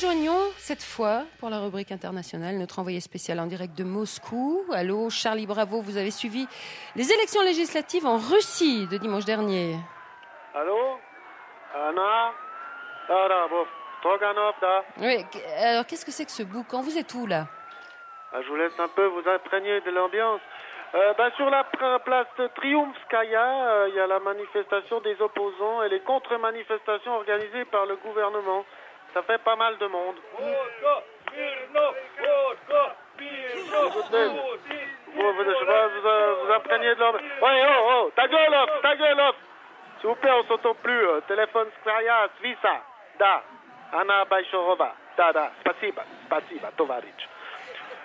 rejoignons cette fois, pour la rubrique internationale, notre envoyé spécial en direct de Moscou. Allô, Charlie Bravo, vous avez suivi les élections législatives en Russie de dimanche dernier. Allô Anna Stroganov, da. Oui, alors qu'est-ce que c'est que ce boucan? Vous êtes où, là? Je vous laisse un peu vous imprégner de l'ambiance. Sur la place Triumfskaya, il y a la manifestation des opposants et les contre-manifestations organisées par le gouvernement. Ça fait pas mal de monde. Vous imprégnez de l'ambiance. Ouais, oh, ta gueule off. S'il vous plaît, on s'entend plus. Téléphone Skaya, Svisa, da, Anna Baishorova, da, spasiba, tovaric.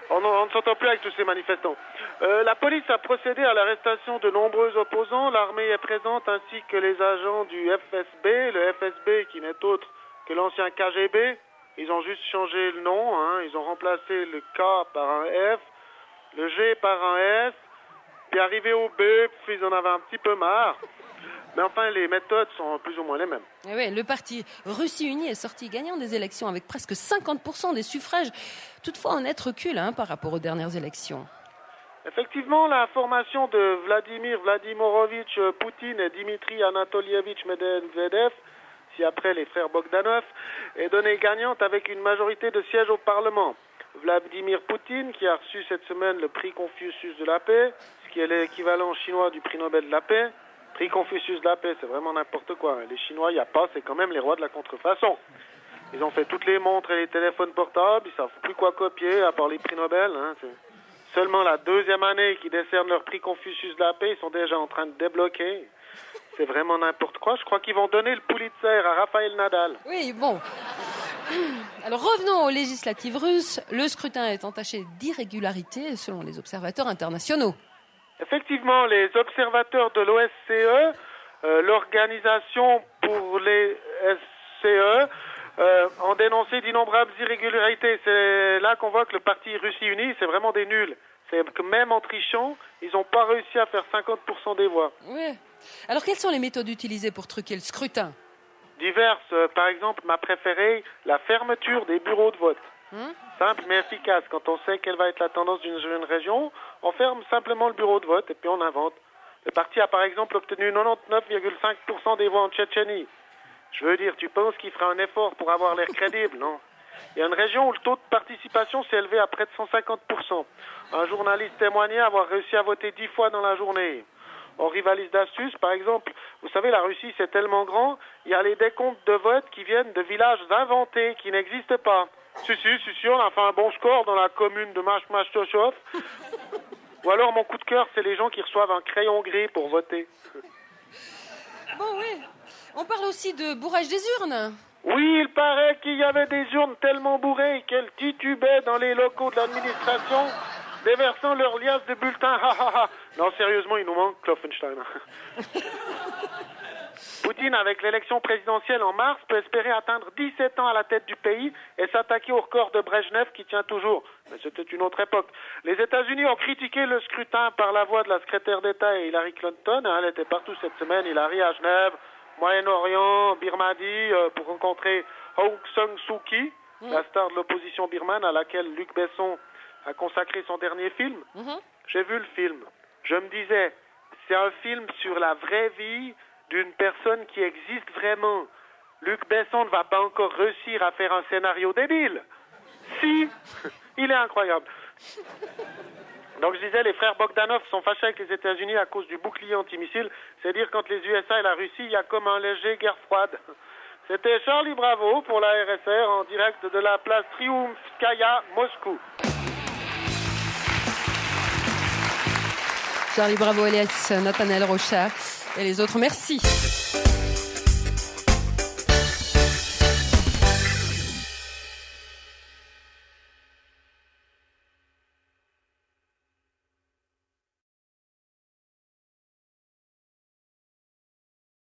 On ne s'entend plus avec tous ces manifestants. La police a procédé à l'arrestation de nombreux opposants. L'armée est présente ainsi que les agents du FSB. Le FSB qui n'est autre que l'ancien KGB. Ils ont juste changé le nom. Ils ont remplacé le K par un F, le G par un S. Puis arrivé au B, puis ils en avaient un petit peu marre. Mais enfin, les méthodes sont plus ou moins les mêmes. Et oui, le parti Russie Unie est sorti gagnant des élections avec presque 50% des suffrages. Toutefois, en net recul par rapport aux dernières élections. Effectivement, la formation de Vladimir Vladimirovitch Poutine et Dimitri Anatolievitch Medvedev, si après les frères Bogdanov, est donnée gagnante avec une majorité de sièges au Parlement. Vladimir Poutine, qui a reçu cette semaine le prix Confucius de la paix, ce qui est l'équivalent chinois du prix Nobel de la paix. Prix Confucius de la paix, c'est vraiment n'importe quoi. Les Chinois, il n'y a pas, c'est quand même les rois de la contrefaçon. Ils ont fait toutes les montres et les téléphones portables, ils savent plus quoi copier, à part les prix Nobel. C'est seulement la deuxième année qu'ils décernent leur prix Confucius de la paix, ils sont déjà en train de débloquer. C'est vraiment n'importe quoi. Je crois qu'ils vont donner le Pulitzer à Raphaël Nadal. Oui, bon. Alors revenons aux législatives russes. Le scrutin est entaché d'irrégularités selon les observateurs internationaux. Effectivement, les observateurs de l'OSCE, l'organisation pour les SCE, ont dénoncé d'innombrables irrégularités. C'est là qu'on voit que le parti Russie Unie, c'est vraiment des nuls. C'est que même en trichant, ils n'ont pas réussi à faire 50% des voix. Oui. Alors quelles sont les méthodes utilisées pour truquer le scrutin? Diverses. Par exemple, ma préférée, la fermeture des bureaux de vote. Simple mais efficace. Quand on sait quelle va être la tendance d'une région, on ferme simplement le bureau de vote et puis on invente. Le parti a par exemple obtenu 99,5% des voix en Tchétchénie. Je veux dire, tu penses qu'il fera un effort pour avoir l'air crédible, non? Il y a une région où le taux de participation s'est élevé à près de 150%. Un journaliste témoignait avoir réussi à voter 10 fois dans la journée. On rivalise d'astuces, par exemple. Vous savez, la Russie, c'est tellement grand, il y a les décomptes de vote qui viennent de villages inventés, qui n'existent pas. Si, on a fait un bon score dans la commune de Mashtoshov. Ou alors, mon coup de cœur, c'est les gens qui reçoivent un crayon gris pour voter. Bon, oui. On parle aussi de bourrage des urnes. Oui, il paraît qu'il y avait des urnes tellement bourrées qu'elles titubaient dans les locaux de l'administration, déversant leurs liasses de bulletins. Non, sérieusement, il nous manque Kloffenstein. Poutine, avec l'élection présidentielle en mars, peut espérer atteindre 17 ans à la tête du pays et s'attaquer au record de Brejnev qui tient toujours. Mais c'était une autre époque. Les États-Unis ont critiqué le scrutin par la voix de la secrétaire d'État et Hillary Clinton. Elle était partout cette semaine. Hillary à Genève, Moyen-Orient, Birmanie, pour rencontrer Aung San Suu Kyi, la star de l'opposition birmane à laquelle Luc Besson a consacré son dernier film. J'ai vu le film. Je me disais, c'est un film sur la vraie vie d'une personne qui existe vraiment. Luc Besson ne va pas encore réussir à faire un scénario débile. Si, il est incroyable. Donc je disais, les frères Bogdanov sont fâchés avec les États-Unis à cause du bouclier antimissile. C'est dire qu'entre les USA et la Russie, il y a comme un léger guerre froide. C'était Charlie Bravo pour la RSR en direct de la place Triumfskaya, Moscou. Charlie Bravo, alias Nathanaël Rocha et les autres, merci.